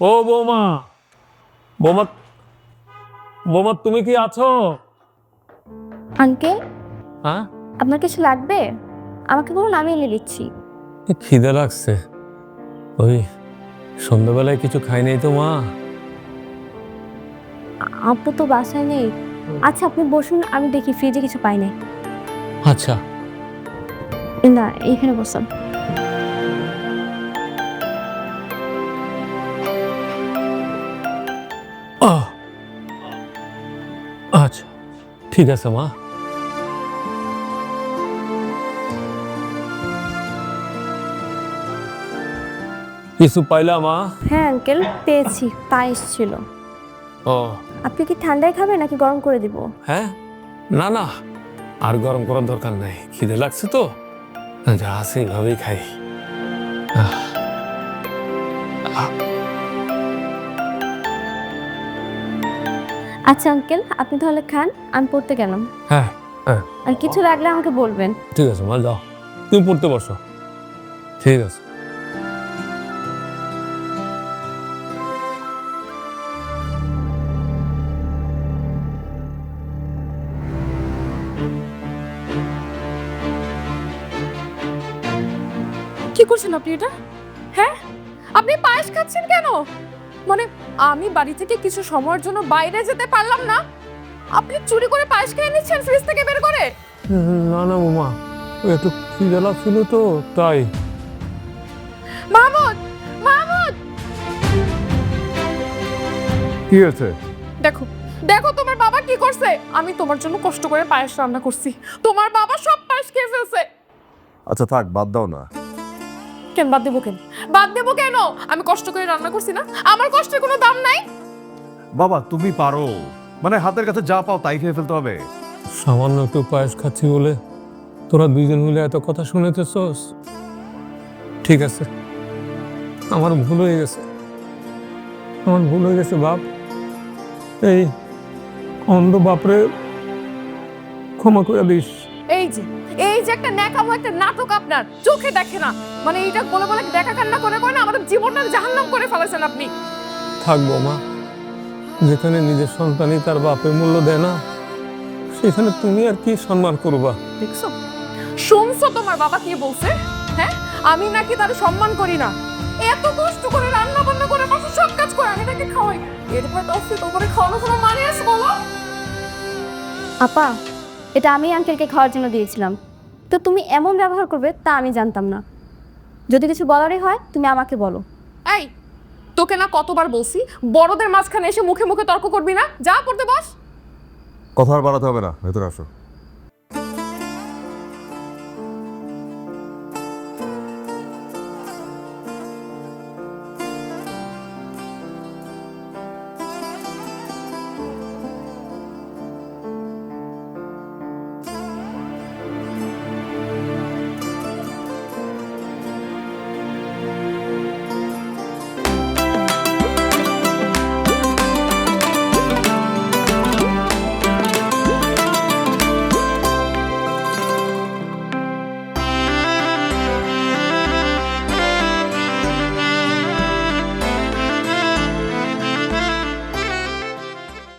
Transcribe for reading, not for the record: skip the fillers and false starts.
ও বৌমা, বৌমা, বৌমা তুমি কি আছো? আঙ্কেল, হ্যাঁ, আপনার কিছু লাগবে? আমাকে বলুন, আমি এনে দিচ্ছি। খিদে লাগছে। ওই সন্ধ্যাবেলায় কিছু খাই নাই তো মা। আপু তো বাসায় নেই। আচ্ছা, আপনি বসুন, আমি দেখি ফ্রিজে কিছু পাই নাই। আচ্ছা। না, এইখানে বসুন। আহ, আচ্ছা ঠিক আছে মা। কিছু পাইলা মা? হ্যাঁ আঙ্কেল, পেয়েছি, পায়েস ছিল। ও আপনি কি ঠান্ডায় খাবেন নাকি গরম করে দিব? হ্যাঁ, না না, আর গরম করার দরকার নাই, খিদে লাগছে তো, যা আছে এইভাবেই খাই। আহ, আহ, আচ্ছা আঙ্কেল, আপনি তাহলে খান, আমি পড়তে গেলাম। হ্যাঁ হ্যাঁ, আর কিছু লাগলে আমাকে বলবেন। ঠিক আছে মা, যাও তুমি পড়তে বসো। ঠিক আছে। কি করছেন আপনি এটা? হ্যাঁ, আপনি পায়েস খাচ্ছেন কেন? মানে আমি বাড়ি থেকে কিছু সময়ের জন্য বাইরে যেতে পারলাম না, আপনি চুরি করে পায়েস খেয়ে নিচ্ছেন ফ্রিজ থেকে বের করে? না না বৌমা, ওই একটু খিদে লাগছিল তো তাই। মাহমুদ, মাহমুদ, কি হয়েছে? দেখো দেখো তোমার বাবা কি করছে। আমি তোমার জন্য কষ্ট করে পায়েস রান্না করছি, তোমার বাবা সব পায়েস খেয়ে ফেলছে। আচ্ছা থাক, বাদ দাও না। কেন বাদ দেবো কেন? বাদ দেবো কেন? আমি কষ্ট করে রান্না করছি না, আমার কষ্টের কোনো দাম নাই? বাবা তুমি পারো, মানে হাতের কাছে যা পাও তাই খেয়ে ফেলতে হবে? সামান্য একটু পায়েস খাচ্ছি বলে তোরা দুইজন মিলে এত কথা শুনেতেছস? ঠিক আছে, আমার ভুল হয়ে গেছে, আমার ভুল হয়ে গেছে বাপ। এই অন্ধ বাপরে ক্ষমা করে দিস। এই যে একটা ন্যাকামো একটা নাটক আপনার চোখে দেখে না, মানে এইটা বলে বলে দেখা কান্না করে করে না আমাদের জীবনটা জাহান্নাম করে ফেলেছেন আপনি। থাকবো মা, যেখানে নিজের সন্তানই তার বাপের মূল্য দেয় না, সেখানে তুমি আর কি সম্মান করবা? দেখছো, শুনছো তোমার বাবা কি বলছে? হ্যাঁ, আমি নাকি তার সম্মান করি না। এত কষ্ট করে রান্না বান্না করে বাসা সব কাজ করে আমি তাকে খাওয়াই, এরপর তো অফিস করে খাওয়ানো কোনো মানে আছে বলো? আপা, এটা আমি আঙ্কেলকে খাওয়ার জন্য দিয়েছিলাম, তো তুমি এমন ব্যবহার করবে তা আমি জানতাম না। যদি কিছু বলারই হয় তুমি আমাকে বলো। এই, তোকে না কতবার বলছি বড়দের মাঝখানে এসে মুখে মুখে তর্ক করবি না, যা পড়তে বস। কথা আর বাড়াতে হবে না, ভেতরে আসো।